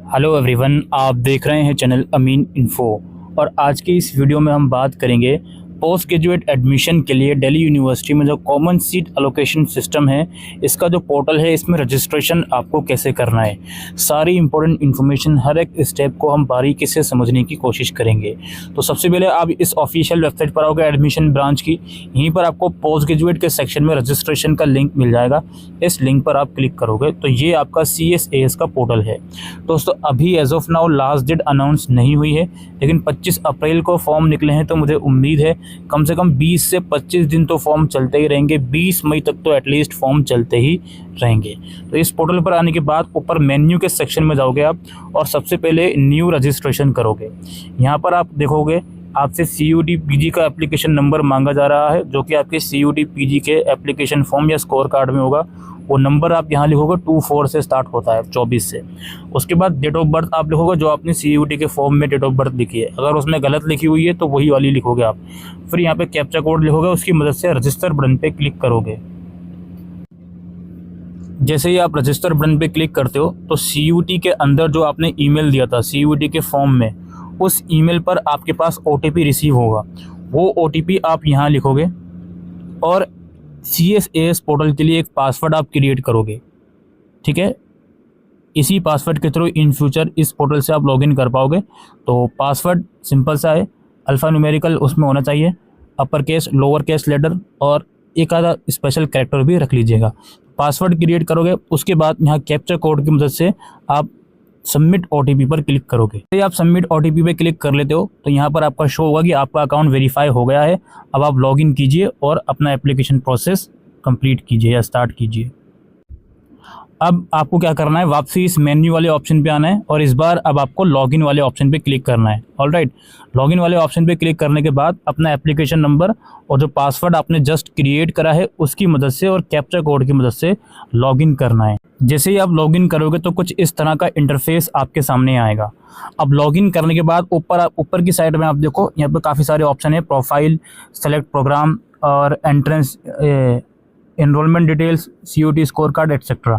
Hello everyone, आप देख रहे हैं चैनल अमीन इन्फो। और आज की इस वीडियो में हम बात करेंगे पोस्ट ग्रेजुएट एडमिशन के लिए दिल्ली यूनिवर्सिटी में जो कॉमन सीट एलोकेशन सिस्टम है, इसका जो पोर्टल है, इसमें रजिस्ट्रेशन आपको कैसे करना है। सारी इंपॉर्टेंट इन्फॉर्मेशन, हर एक स्टेप को हम बारीकी से समझने की कोशिश करेंगे। तो सबसे पहले आप इस ऑफिशियल वेबसाइट पर आओगे, एडमिशन ब्रांच की। यहीं पर आपको पोस्ट ग्रेजुएट के सेक्शन में रजिस्ट्रेशन का लिंक मिल जाएगा। इस लिंक पर आप क्लिक करोगे तो ये आपका CSAS का पोर्टल है। दोस्तों, अभी as of now last date announce नहीं हुई है, लेकिन 25 अप्रैल को फॉर्म निकले हैं, तो मुझे उम्मीद है कम से कम 20 से 25 दिन तो फॉर्म चलते ही रहेंगे। 20 मई तक तो एटलीस्ट फॉर्म चलते ही रहेंगे। तो इस पोर्टल पर आने के बाद ऊपर मेन्यू के सेक्शन में जाओगे आप, और सबसे पहले न्यू रजिस्ट्रेशन करोगे। यहाँ पर आप देखोगे आपसे CUET PG का एप्लीकेशन नंबर मांगा जा रहा है, जो कि आपके CUET PG के एप्लीकेशन फॉर्म या स्कोर कार्ड में होगा। वो नंबर आप यहाँ लिखोगे, 24 से स्टार्ट होता है, 24 से। उसके बाद डेट ऑफ बर्थ आप लिखोगे, जो आपने CUET के फॉर्म में डेट ऑफ बर्थ लिखी है। अगर उसमें गलत लिखी हुई है तो वही वाली लिखोगे आप। फिर यहाँ पे कैप्चा कोड लिखोगे, उसकी मदद से रजिस्टर बटन पे क्लिक करोगे। जैसे ही आप रजिस्टर बटन पे क्लिक करते हो तो CUET के अंदर जो आपने ईमेल दिया था CUET के फॉर्म में, उस ईमेल पर आपके पास OTP रिसीव होगा। वो OTP आप यहाँ लिखोगे और CSAS पोर्टल के लिए एक पासवर्ड आप क्रिएट करोगे। ठीक है, इसी पासवर्ड के थ्रू इन फ्यूचर इस पोर्टल से आप लॉगिन कर पाओगे। तो पासवर्ड सिंपल सा है, अल्फ़ा न्यूमेरिकल उसमें होना चाहिए, upper case, lower case letter, और एक आधा स्पेशल कैरेक्टर भी रख लीजिएगा। पासवर्ड क्रिएट करोगे, उसके बाद यहाँ कैप्चा कोड की मदद से आप सबमिट OTP पर क्लिक करोगे। यदि आप सबमिट OTP पे क्लिक कर लेते हो तो यहाँ पर आपका शो होगा कि आपका अकाउंट वेरीफाई हो गया है। अब आप लॉगिन कीजिए और अपना एप्लीकेशन प्रोसेस कंप्लीट कीजिए या स्टार्ट कीजिए। अब आपको क्या करना है, वापसी इस मेन्यू वाले ऑप्शन पे आना है, और इस बार अब आपको लॉगिन वाले ऑप्शन पे क्लिक करना है। ऑलराइट, लॉगिन वाले ऑप्शन पे क्लिक करने के बाद अपना एप्लीकेशन नंबर और जो पासवर्ड आपने जस्ट क्रिएट करा है उसकी मदद से और कैप्चा कोड की मदद से लॉगिन करना है। जैसे ही आप लॉगिन करोगे तो कुछ इस तरह का इंटरफेस आपके सामने आएगा। अब लॉगिन करने के बाद ऊपर की साइड में आप देखो, यहाँ पर काफ़ी सारे ऑप्शन है, प्रोफाइल, सेलेक्ट प्रोग्राम और entrance, enrolment details, CUET score card etcetera.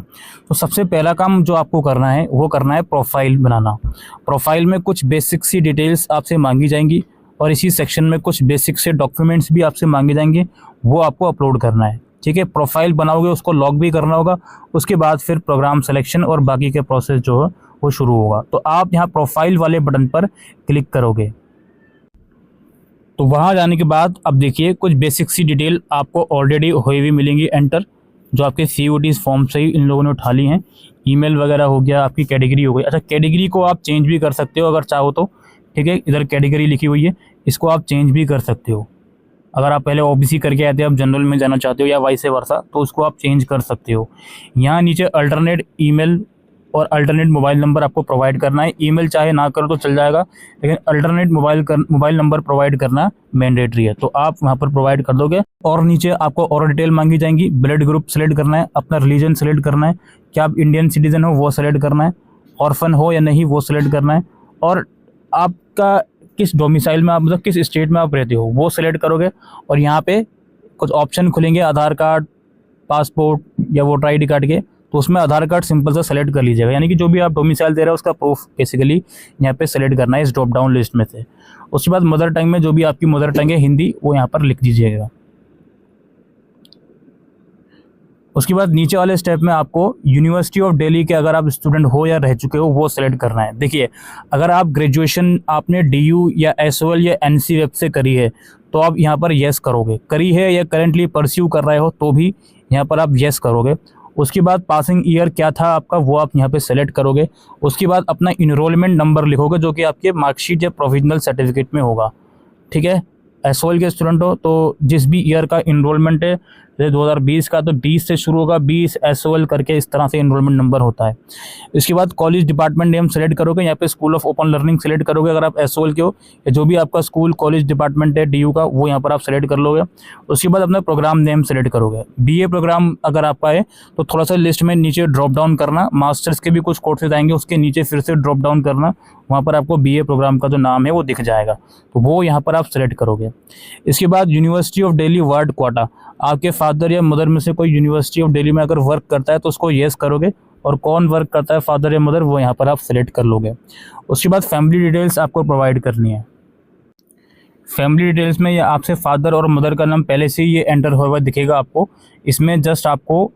तो सबसे पहला काम जो आपको करना है वो करना है प्रोफाइल बनाना। प्रोफाइल में कुछ बेसिक सी डिटेल्स आपसे मांगी जाएंगी, और इसी सेक्शन में कुछ बेसिक से डॉक्यूमेंट्स भी आपसे मांगे जाएंगे, वो आपको अपलोड करना है। ठीक है, प्रोफाइल बनाओगे, उसको लॉग भी करना होगा। उसके बाद फिर प्रोग्राम सिलेक्शन और बाकी के प्रोसेस जो है वो शुरू होगा। तो आप यहाँ प्रोफाइल वाले बटन पर क्लिक करोगे। तो वहाँ जाने के बाद अब देखिए कुछ बेसिक सी डिटेल आपको ऑलरेडी हुई हुई मिलेंगी एंटर, जो आपके CUET फॉर्म से ही इन लोगों ने उठा ली हैं। ईमेल वगैरह हो गया, आपकी कैटेगरी हो गई। अच्छा, कैटेगरी को आप चेंज भी कर सकते हो अगर चाहो तो। ठीक है, इधर कैटेगरी लिखी हुई है, इसको आप चेंज भी कर सकते हो। अगर आप पहले OBC करके आए थे, आप जनरल में जाना चाहते हो या वाइस वर्सा, तो उसको आप चेंज कर सकते हो। यहाँ नीचे अल्टरनेट ईमेल और अल्टरनेट मोबाइल नंबर आपको प्रोवाइड करना है। ईमेल चाहे ना करो तो चल जाएगा, लेकिन अल्टरनेट मोबाइल नंबर प्रोवाइड करना मैंडेटरी है, तो आप वहाँ पर प्रोवाइड कर दोगे। और नीचे आपको और डिटेल मांगी जाएंगी। ब्लड ग्रुप सेलेक्ट करना है, अपना रिलीजन सेलेक्ट करना है, क्या आप इंडियन सिटीजन हो वो सेलेक्ट करना है, ऑर्फन हो या नहीं वो सेलेक्ट करना है, और आपका किस डोमिसाइल में आप, मतलब किस स्टेट में आप रहते हो, वो सेलेक्ट करोगे। और यहाँ पे कुछ ऑप्शन खुलेंगे, आधार कार्ड, पासपोर्ट या वोटर ID कार्ड के, तो उसमें आधार कार्ड सिंपल सा सेलेक्ट कर लीजिएगा। यानी कि जो भी आप डोमिसाइल दे रहे हो उसका प्रूफ बेसिकली यहाँ पे सेलेक्ट करना है इस ड्रॉप डाउन लिस्ट में से। उसके बाद मदर टंग में जो भी आपकी मदर टंग है हिंदी, वो यहाँ पर लिख दीजिएगा। उसके बाद नीचे वाले स्टेप में आपको यूनिवर्सिटी ऑफ दिल्ली के अगर आप स्टूडेंट हो या रह चुके हो वो सेलेक्ट करना है। देखिए, अगर आप ग्रेजुएशन आपने DU या SOL या NC वेब से करी है तो आप यहाँ पर येस करोगे। करी है या करेंटली परस्यू कर रहे हो तो भी यहाँ पर आप येस करोगे। उसके बाद पासिंग ईयर क्या था आपका, वो आप यहाँ पे सेलेक्ट करोगे। उसके बाद अपना इनरोलमेंट नंबर लिखोगे, जो कि आपके मार्कशीट या प्रोविजनल सर्टिफिकेट में होगा। ठीक है, SOL के स्टूडेंट हो तो जिस भी ईयर का इनरोलमेंट है, जैसे 2020 का, तो 20 से शुरू होगा, 20 SOL करके इस तरह से इनरोलमेंट नंबर होता है। इसके बाद कॉलेज डिपार्टमेंट नेम सेलेक्ट करोगे, यहाँ पे school of open learning select करोगे अगर आप SOL के हो, या जो भी आपका स्कूल कॉलेज डिपार्टमेंट है DU का, वो यहाँ पर आप सेलेक्ट कर लोगे। उसके बाद अपना प्रोग्राम नेम सेलेक्ट करोगे। BA प्रोग्राम अगर आपका है तो थोड़ा सा लिस्ट में नीचे ड्रॉप डाउन करना, मास्टर्स के भी कुछ कोर्सेज आएंगे, उसके नीचे फिर से ड्रॉप डाउन करना, वहाँ पर आपको BA प्रोग्राम का जो नाम है वो दिख जाएगा, तो वो यहाँ पर आप सेलेक्ट करोगे। इसके बाद university of Delhi ward quota, आपके फादर या मदर में से कोई यूनिवर्सिटी ऑफ दिल्ली में अगर वर्क करता है तो उसको येस करोगे। और कौन वर्क करता है, फादर या मदर, वो यहाँ पर आप सेलेक्ट कर लोगे। उसके बाद फैमिली डिटेल्स आपको प्रोवाइड करनी है। फैमिली डिटेल्स में ये आपसे फादर और मदर का नाम पहले से ही ये एंटर हुआ हुआ दिखेगा आपको। इसमें जस्ट आपको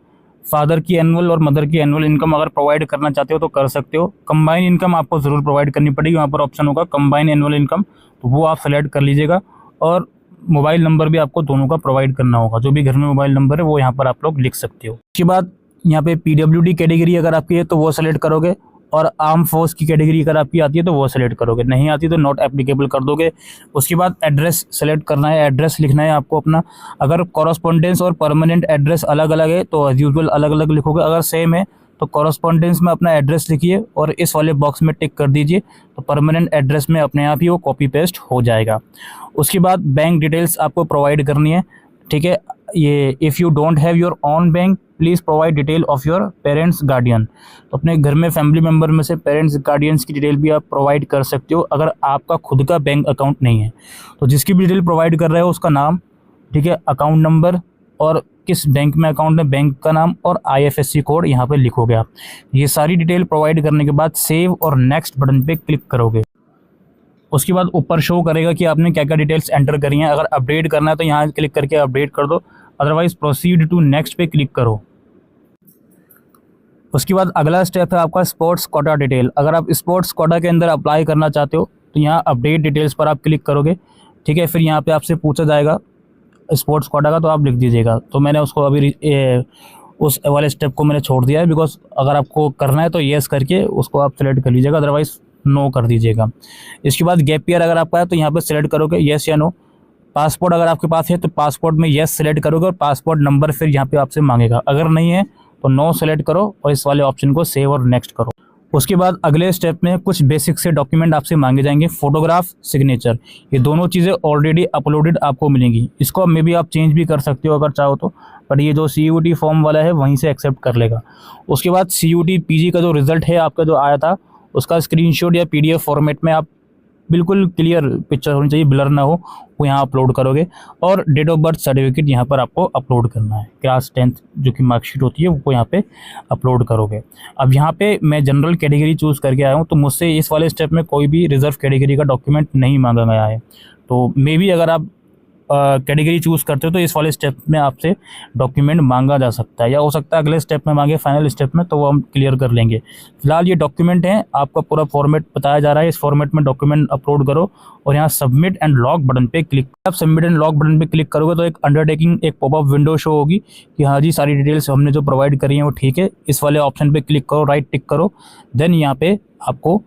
फादर की एनुअल और मदर की एनुअल इनकम अगर प्रोवाइड करना चाहते हो तो कर सकते हो। कंबाइन इनकम आपको ज़रूर प्रोवाइड करनी पड़ेगी, वहाँ पर ऑप्शन होगा कंबाइन एनुअल इनकम, तो वो आप सेलेक्ट कर लीजिएगा। और मोबाइल नंबर भी आपको दोनों का प्रोवाइड करना होगा, जो भी घर में मोबाइल नंबर है वो यहाँ पर आप लोग लिख सकते हो। उसके बाद यहाँ पे PWD कैटेगरी अगर आपकी है तो वो सेलेक्ट करोगे, और आर्म फोर्स की कैटेगरी अगर आपकी आती है तो वो सेलेक्ट करोगे, नहीं आती तो नॉट एप्लीकेबल कर दोगे। उसके बाद एड्रेस सेलेक्ट करना है, एड्रेस लिखना है आपको अपना। अगर कॉरस्पॉन्डेंस और परमानेंट एड्रेस अलग अलग है तो एज यूजुअल अलग अलग लिखोगे, अगर सेम है तो कॉरस्पॉन्डेंस में अपना एड्रेस लिखिए और इस वाले बॉक्स में टिक कर दीजिए, तो परमानेंट एड्रेस में अपने आप ही वो कॉपी पेस्ट हो जाएगा। उसके बाद बैंक डिटेल्स आपको प्रोवाइड करनी है, ठीक है। ये if you don't have your own bank please provide detail of your parents guardian, तो अपने घर में फैमिली मेम्बर में से पेरेंट्स गार्डियंस की डिटेल भी आप प्रोवाइड कर सकते हो। अगर आपका खुद का बैंक अकाउंट नहीं है तो जिसकी भी डिटेल प्रोवाइड कर रहे हो उसका नाम, ठीक है, अकाउंट नंबर और किस बैंक में अकाउंट है, बैंक का नाम और IFSC कोड यहाँ पे लिखोगे आप। ये सारी डिटेल प्रोवाइड करने के बाद सेव और नेक्स्ट बटन पे क्लिक करोगे। उसके बाद ऊपर शो करेगा कि आपने क्या क्या डिटेल्स एंटर करी हैं। अगर अपडेट करना है तो यहाँ क्लिक करके अपडेट कर दो, अदरवाइज़ प्रोसीड टू नेक्स्ट पे क्लिक करो। उसके बाद अगला स्टेप है आपका स्पोर्ट्स कोटा डिटेल। अगर आप स्पोर्ट्स कोटा के अंदर अप्लाई करना चाहते हो तो यहाँ अपडेट डिटेल्स पर आप क्लिक करोगे, ठीक है। फिर यहाँ पे आपसे पूछा जाएगा स्पोर्ट्स कोटा का, तो आप लिख दीजिएगा। तो मैंने उसको अभी उस वाले स्टेप को मैंने छोड़ दिया है, बिकॉज अगर आपको करना है तो येस करके उसको आप सेलेक्ट कर लीजिएगा, अदरवाइज़ नो कर दीजिएगा। इसके बाद गैप ईयर अगर आपका है तो यहाँ पर सेलेक्ट करोगे येस या नो। पासपोर्ट अगर आपके पास है तो पासपोर्ट में येस सेलेक्ट करोगे और पासपोर्ट नंबर फिर यहाँ पे आपसे मांगेगा। अगर नहीं है तो नो सेलेक्ट करो और इस वाले ऑप्शन को सेव और नेक्स्ट करो। उसके बाद अगले स्टेप में कुछ बेसिक से डॉक्यूमेंट आपसे मांगे जाएंगे, फोटोग्राफ, सिग्नेचर। ये दोनों चीज़ें ऑलरेडी अपलोडेड आपको मिलेंगी। इसको मे भी आप चेंज भी कर सकते हो अगर चाहो तो, पर ये जो CUT फॉर्म वाला है वहीं से एक्सेप्ट कर लेगा। उसके बाद CUT PG का जो रिज़ल्ट है आपका जो आया था उसका स्क्रीनशॉट या PDF फॉर्मेट में आप बिल्कुल क्लियर पिक्चर होनी चाहिए, ब्लर ना हो, वो यहाँ अपलोड करोगे। और डेट ऑफ बर्थ सर्टिफिकेट यहाँ पर आपको अपलोड करना है, क्लास 10th जो कि मार्कशीट होती है वो यहाँ पे अपलोड करोगे। अब यहाँ पे मैं जनरल कैटेगरी चूज़ करके आया हूँ, तो मुझसे इस वाले स्टेप में कोई भी रिजर्व कैटेगरी का डॉक्यूमेंट नहीं मांगा गया है। तो मे भी अगर आप कैटेगरी चूज़ करते हो तो इस वाले स्टेप में आपसे डॉक्यूमेंट मांगा जा सकता है, या हो सकता है अगले स्टेप में मांगे, फाइनल स्टेप में, तो वो हम क्लियर कर लेंगे। फिलहाल ये डॉक्यूमेंट है, आपका पूरा फॉर्मेट बताया जा रहा है, इस फॉर्मेट में डॉक्यूमेंट अपलोड करो और यहाँ सबमिट एंड लॉक बटन पे क्लिक। आप सबमिट एंड लॉक बटन पे क्लिक करोगे तो एक अंडरटेकिंग, एक पॉपअप विंडो शो होगी कि हाँ जी सारी डिटेल्स हमने जो प्रोवाइड करी हैं वो ठीक है। इस वाले ऑप्शन पे क्लिक करो, राइट टिक करो, देन यहाँ पे आपको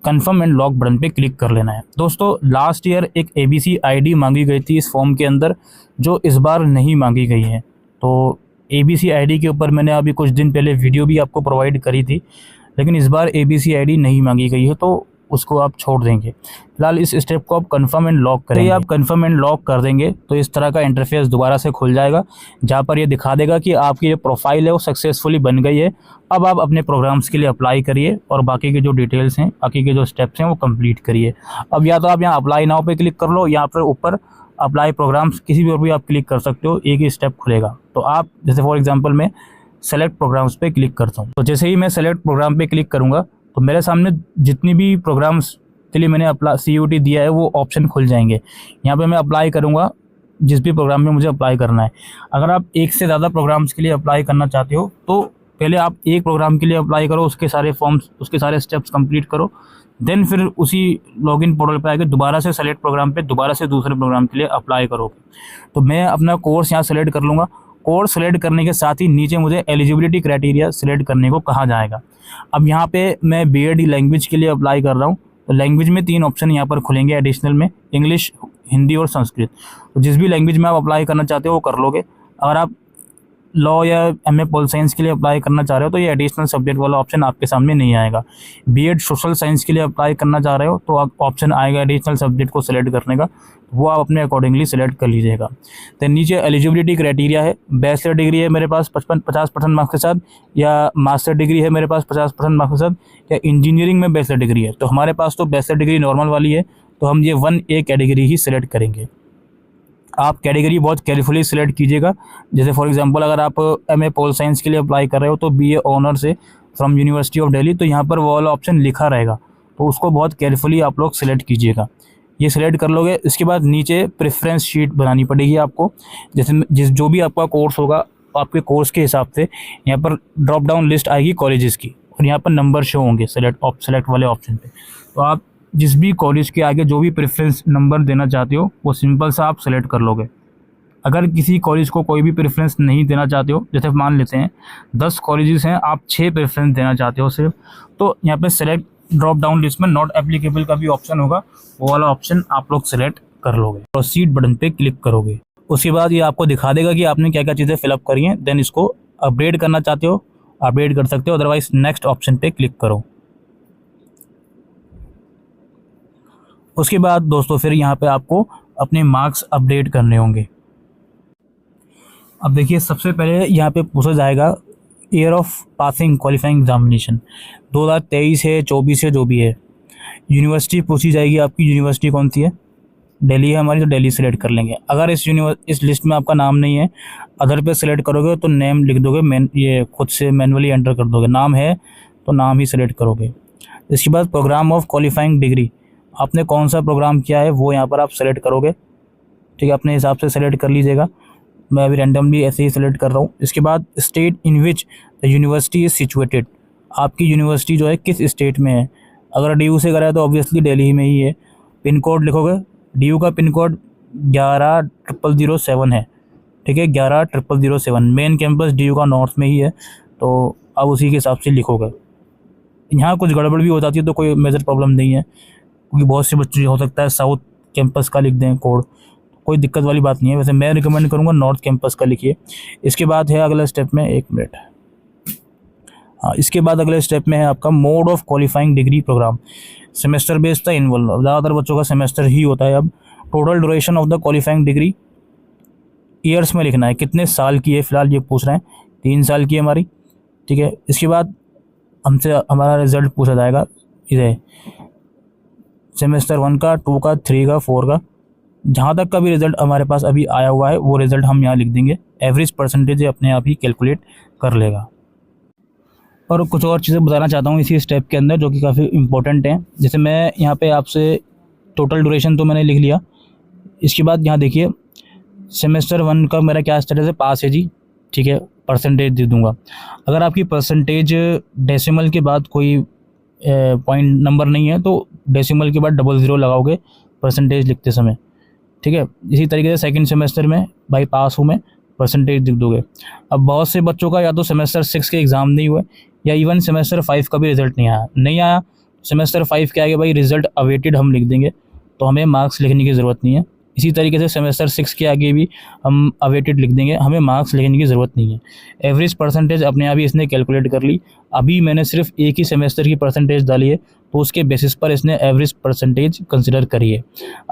कन्फर्म एंड लॉक बटन पे क्लिक कर लेना है। दोस्तों लास्ट ईयर एक ABC ID मांगी गई थी इस फॉर्म के अंदर, जो इस बार नहीं मांगी गई है। तो ABC ID के ऊपर मैंने अभी कुछ दिन पहले वीडियो भी आपको प्रोवाइड करी थी, लेकिन इस बार ABC ID नहीं मांगी गई है, तो उसको आप छोड़ देंगे। फिलहाल इस स्टेप को आप कंफर्म एंड लॉक करेंगे। आप कंफर्म एंड लॉक कर देंगे तो इस तरह का इंटरफेस दोबारा से खुल जाएगा, जहाँ पर ये दिखा देगा कि आपकी जो प्रोफाइल है वो सक्सेसफुली बन गई है। अब आप अपने प्रोग्राम्स के लिए अप्लाई करिए और बाकी के जो डिटेल्स हैं, बाकी के जो स्टेप्स हैं वो कंप्लीट करिए। अब या तो आप यहाँ अप्लाई नाउ पे क्लिक कर लो, यहाँ पर ऊपर अप्लाई प्रोग्राम्स किसी भी और भी आप क्लिक कर सकते हो, एक ही स्टेप खुलेगा। तो आप जैसे फॉर एग्जाम्पल मैं सेलेक्ट प्रोग्राम्स पे क्लिक करता हूँ, तो जैसे ही मैं सेलेक्ट प्रोग्राम पे क्लिक करूँगा तो मेरे सामने जितनी भी प्रोग्राम्स के लिए मैंने CUT दिया है वो ऑप्शन खुल जाएंगे। यहाँ पे मैं अप्लाई करूँगा जिस भी प्रोग्राम में मुझे अप्लाई करना है। अगर आप एक से ज़्यादा प्रोग्राम्स के लिए अप्लाई करना चाहते हो तो पहले आप एक प्रोग्राम के लिए अप्लाई करो, उसके सारे फॉर्म्स, उसके सारे स्टेप्स कंप्लीट करो, देन फिर उसी लॉगिन पोर्टल पे आके दोबारा से सेलेक्ट प्रोग्राम पे दोबारा से दूसरे प्रोग्राम के लिए अप्लाई करोगे। तो मैं अपना कोर्स यहाँ सेलेक्ट कर लूँगा। कोर्स सेलेक्ट करने के साथ ही नीचे मुझे एलिजिबिलिटी क्राइटेरिया सेलेक्ट करने को कहा जाएगा। अब यहाँ पे मैं BEd लैंग्वेज के लिए अप्लाई कर रहा हूँ, तो लैंग्वेज में 3 ऑप्शन यहाँ पर खुलेंगे एडिशनल में, इंग्लिश, हिंदी और संस्कृत। तो जिस भी लैंग्वेज में आप अप्लाई करना चाहते हो वो कर लोगे। अगर आप लॉ या MA पॉल साइंस के लिए अप्लाई करना चाह रहे हो तो ये एडिशनल सब्जेक्ट वाला ऑप्शन आपके सामने नहीं आएगा। BEd सोशल साइंस के लिए अप्लाई करना चाह रहे हो तो आप ऑप्शन आएगा एडिशनल सब्जेक्ट को सिलेक्ट करने का, वो आप अपने अकॉर्डिंगली सिलेक्ट कर लीजिएगा। तो नीचे एलिजिबिलिटी क्राइटेरिया है, बैचलर डिग्री है मेरे पास 50% मार्क्स के साथ, या मास्टर डिग्री है मेरे पास 50% मार्क्स के साथ, या इंजीनियरिंग में बैचलर डिग्री है। तो हमारे पास तो बैचलर डिग्री नॉर्मल वाली है, तो हम ये 1A कैटेगरी ही सिलेक्ट करेंगे। आप कैटेगरी बहुत केयरफुली सिलेक्ट कीजिएगा। जैसे फॉर एग्जांपल अगर आप MA पॉल साइंस के लिए अप्लाई कर रहे हो तो BA ऑनर्स है, फ्रॉम यूनिवर्सिटी ऑफ दिल्ली, तो यहाँ पर वो वाला ऑप्शन लिखा रहेगा, तो उसको बहुत केयरफुली आप लोग सेलेक्ट कीजिएगा। ये सिलेक्ट कर लोगे, इसके बाद नीचे प्रेफरेंस शीट बनानी पड़ेगी आपको। जैसे जो भी आपका कोर्स होगा, आपके कोर्स के हिसाब से यहाँ पर ड्रॉप डाउन लिस्ट आएगी कॉलेजेस की, और यहाँ पर नंबर शो होंगे सेलेक्ट वाले ऑप्शन पे। तो आप जिस भी कॉलेज के आगे जो भी प्रेफरेंस नंबर देना चाहते हो वो सिंपल सा आप सेलेक्ट कर लोगे। अगर किसी कॉलेज को कोई भी प्रेफरेंस नहीं देना चाहते हो, जैसे मान लेते हैं 10 कॉलेजेस हैं, आप 6 प्रेफरेंस देना चाहते हो सिर्फ, तो यहाँ पे सेलेक्ट ड्रॉप डाउन लिस्ट में नॉट एप्लीकेबल का भी ऑप्शन होगा, वो वाला ऑप्शन आप लोग सेलेक्ट कर लोगे। प्रोसीड बटन पे क्लिक करोगे, उसके बाद ये आपको दिखा देगा कि आपने क्या क्या चीज़ें फिलअप करी हैं। देन इसको अपडेट करना चाहते हो अपडेट कर सकते हो, अदरवाइज नेक्स्ट ऑप्शन पे क्लिक करो। उसके बाद दोस्तों फिर यहाँ पे आपको अपने मार्क्स अपडेट करने होंगे। अब देखिए, सबसे पहले यहाँ पे पूछा जाएगा year of passing qualifying examination 2023 है, 24 है, जो भी है। यूनिवर्सिटी पूछी जाएगी, आपकी यूनिवर्सिटी कौन सी है, दिल्ली है हमारी, तो दिल्ली सेलेक्ट कर लेंगे। अगर इस लिस्ट में आपका नाम नहीं है, अदर पे सेलेक्ट करोगे तो नेम लिख दोगे, ये खुद से मैनुअली एंटर कर दोगे। नाम है तो नाम ही सेलेक्ट करोगे। इसके बाद प्रोग्राम ऑफ क्वालिफाइंग डिग्री, आपने कौन सा प्रोग्राम किया है वो यहाँ पर आप सेलेक्ट करोगे। ठीक है, अपने हिसाब से सेलेक्ट कर लीजिएगा, मैं अभी रैंडमली ऐसे ही सेलेक्ट कर रहा हूँ। इसके बाद state in which the university is situated, आपकी यूनिवर्सिटी जो है किस स्टेट में है। अगर DU से करा है तो ऑब्वियसली दिल्ली में ही है। पिन कोड लिखोगे, DU का पिन कोड 11007 है। ठीक है, 11007। मेन कैंपस DU का नॉर्थ में ही है, तो अब उसी के हिसाब से लिखोगे। यहाँ कुछ गड़बड़ भी हो जाती है तो कोई मेजर प्रॉब्लम नहीं है, क्योंकि बहुत से बच्चे हो सकता है साउथ कैंपस का लिख दें कोड, कोई दिक्कत वाली बात नहीं है। वैसे मैं रिकमेंड करूँगा नॉर्थ कैंपस का लिखिए। इसके बाद है अगला स्टेप में, 1 मिनट, हाँ, इसके बाद अगले स्टेप में है आपका mode of qualifying degree program, semester based था इन्वॉल्व, ज़्यादातर बच्चों का सेमेस्टर ही होता है। अब total duration of the qualifying degree years में लिखना है, कितने साल की है, फिलहाल ये पूछ रहे हैं 3 साल की है हमारी। ठीक है, इसके बाद हमसे हमारा रिजल्ट पूछा जाएगा, इधर सेमेस्टर 1 का, 2 का, 3 का, 4 का, जहाँ तक का भी रिज़ल्ट हमारे पास अभी आया हुआ है वो रिज़ल्ट हम यहाँ लिख देंगे। एवरेज परसेंटेज अपने आप ही कैलकुलेट कर लेगा। और कुछ और चीज़ें बताना चाहता हूँ इसी स्टेप के अंदर जो कि काफ़ी इंपॉर्टेंट हैं। जैसे मैं यहाँ पे आपसे टोटल ड्यूरेशन तो मैंने लिख लिया। इसके बाद यहाँ देखिए, सेमेस्टर 1 का मेरा क्या स्टेटस है, पास है जी। ठीक है, परसेंटेज दे दूँगा। अगर आपकी परसेंटेज डेसिमल के बाद कोई पॉइंट नंबर नहीं है तो डेसिमल के बाद 00 लगाओगे परसेंटेज लिखते समय। ठीक है, इसी तरीके से सेकंड सेमेस्टर में भाई पास हूँ मैं, परसेंटेज लिख दोगे। अब बहुत से बच्चों का या तो सेमेस्टर 6 के एग्ज़ाम नहीं हुए, या इवन सेमेस्टर 5 का भी रिज़ल्ट नहीं आया। सेमेस्टर 5 के आगे भाई रिज़ल्ट अवेटेड हम लिख देंगे, तो हमें मार्क्स लिखने की ज़रूरत नहीं है। इसी तरीके से सेमेस्टर 6 के आगे भी हम अवेटेड लिख देंगे, हमें मार्क्स लिखने की ज़रूरत नहीं है। एवरेज परसेंटेज अपने आप ही इसने कैलकुलेट कर ली। अभी मैंने सिर्फ एक ही सेमेस्टर की परसेंटेज डाली है, तो उसके बेसिस पर इसने एवरेज परसेंटेज कंसिडर करी है।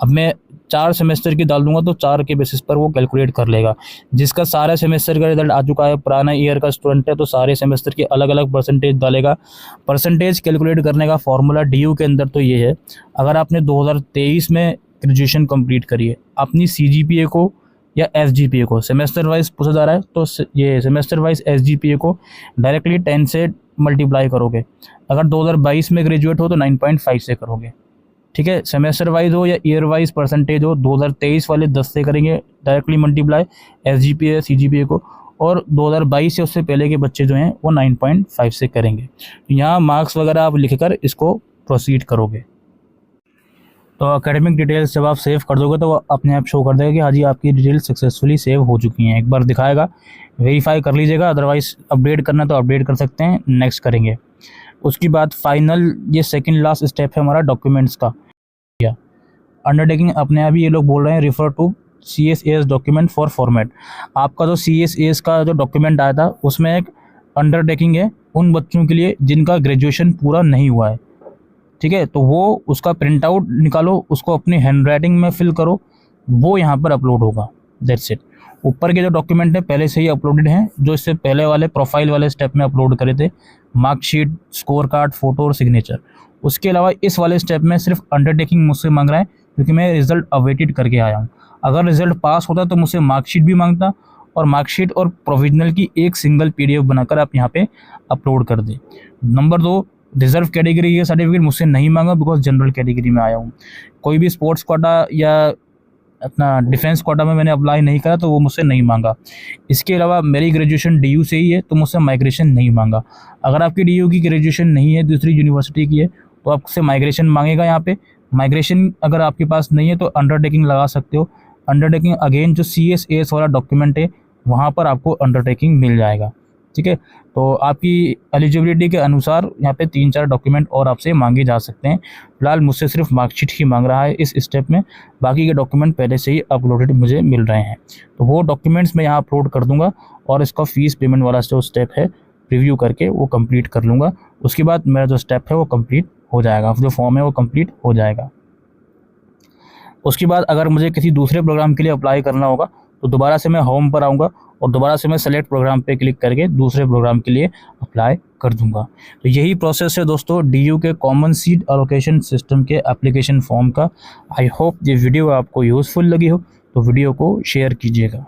अब मैं 4 सेमेस्टर की डाल दूंगा तो 4 के बेसिस पर वो कैलकुलेट कर लेगा। जिसका सारे सेमेस्टर का रिजल्ट आ चुका है, पुराना ईयर का स्टूडेंट है, तो सारे सेमेस्टर के अलग अलग परसेंटेज डालेगा। परसेंटेज कैलकुलेट करने का फॉर्मूला DU के अंदर तो ये है, अगर आपने 2023 में ग्रेजुएशन कंप्लीट करी है, अपनी CGPA को या SGPA को, सेमेस्टर वाइज पूछा जा रहा है तो ये सेमेस्टर वाइज SGPA को डायरेक्टली 10 से मल्टीप्लाई करोगे। अगर 2022 में ग्रेजुएट हो तो 9.5 से करोगे। ठीक है, सेमेस्टर वाइज हो या ईयर वाइज परसेंटेज हो, 2023 वाले 10 से करेंगे डायरेक्टली मल्टीप्लाई SGPA CGPA को, और 2022 से उससे पहले के बच्चे जो हैं वो 9.5 से करेंगे। यहाँ मार्क्स वगैरह आप लिखकर इसको प्रोसीड करोगे। तो एकेडमिक डिटेल्स जब आप सेव कर दोगे तो वो अपने आप शो कर देगा कि हाँ जी आपकी डिटेल सक्सेसफुली सेव हो चुकी हैं। एक बार दिखाएगा, वेरीफाई कर लीजिएगा, अदरवाइज अपडेट करना तो अपडेट कर सकते हैं, नेक्स्ट करेंगे। उसके बाद फाइनल ये सेकंड लास्ट स्टेप है हमारा डॉक्यूमेंट्स का। अंडरटेकिंग अपने आप ही ये लोग बोल रहे हैं refer to CSAS document for format. आपका जो CSAS का जो डॉक्यूमेंट आया था उसमें एक अंडरटेकिंग है उन बच्चों के लिए जिनका ग्रेजुएशन पूरा नहीं हुआ है। ठीक है, तो वो उसका प्रिंट आउट निकालो, उसको अपनी हैंड राइटिंग में फिल करो, वो यहाँ पर अपलोड होगा। That's it. ऊपर के जो डॉक्यूमेंट है पहले से ही अपलोडेड हैं, जो इससे पहले वाले प्रोफाइल वाले स्टेप में अपलोड करे थे, मार्कशीट, स्कोर कार्ड, फोटो और सिग्नेचर। उसके अलावा इस वाले स्टेप में सिर्फ अंडरटेकिंग मुझसे मांग रहा है, क्योंकि मैं रिजल्ट अवेटेड करके आया हूँ। अगर रिजल्ट पास होता तो मुझसे मार्कशीट भी मांगता और मार्कशीट और प्रोविजनल की एक सिंगल PDF बनाकर आप यहाँ पे अपलोड कर दें। नंबर 2, रिजर्व कैटेगरी ये सर्टिफिकेट मुझसे नहीं मांगा बिकॉज जनरल कैटेगरी में आया हूँ। कोई भी स्पोर्ट्स कोटा या अपना डिफेंस कोटा में मैंने अप्लाई नहीं करा तो वो मुझसे नहीं मांगा। इसके अलावा मेरी ग्रेजुएशन DU से ही है तो मुझसे माइग्रेशन नहीं मांगा। अगर आपकी DU की ग्रेजुएशन नहीं है, दूसरी यूनिवर्सिटी की है, तो आपसे माइग्रेशन मांगेगा यहाँ पे। माइग्रेशन अगर आपके पास नहीं है तो अंडरटेकिंग लगा सकते हो। अंडरटेकिंग अगेन जो CSAS वाला डॉक्यूमेंट है वहाँ पर आपको अंडरटेकिंग मिल जाएगा। ठीक है, तो आपकी एलिजिबिलिटी के अनुसार यहाँ पे 3-4 डॉक्यूमेंट और आपसे मांगे जा सकते हैं। फिलहाल मुझसे सिर्फ मार्कशीट ही मांग रहा है इस स्टेप में, बाकी के डॉक्यूमेंट पहले से ही अपलोडेड मुझे मिल रहे हैं। तो वो डॉक्यूमेंट्स मैं यहाँ अपलोड कर दूँगा और इसका फ़ीस पेमेंट वाला जो स्टेप है रिव्यू करके वो कंप्लीट कर लूँगा। उसके बाद मेरा जो स्टेप है वो कंप्लीट हो जाएगा, जो फॉर्म है वो कंप्लीट हो जाएगा। उसके बाद अगर मुझे किसी दूसरे प्रोग्राम के लिए अप्लाई करना होगा तो दोबारा से मैं होम पर आऊँगा और दोबारा से मैं सेलेक्ट प्रोग्राम पे क्लिक करके दूसरे प्रोग्राम के लिए अप्लाई कर दूंगा। तो यही प्रोसेस है दोस्तों DU के कॉमन सीट एलोकेशन सिस्टम के एप्लीकेशन फॉर्म का। आई होप ये वीडियो आपको यूज़फुल लगी हो, तो वीडियो को शेयर कीजिएगा।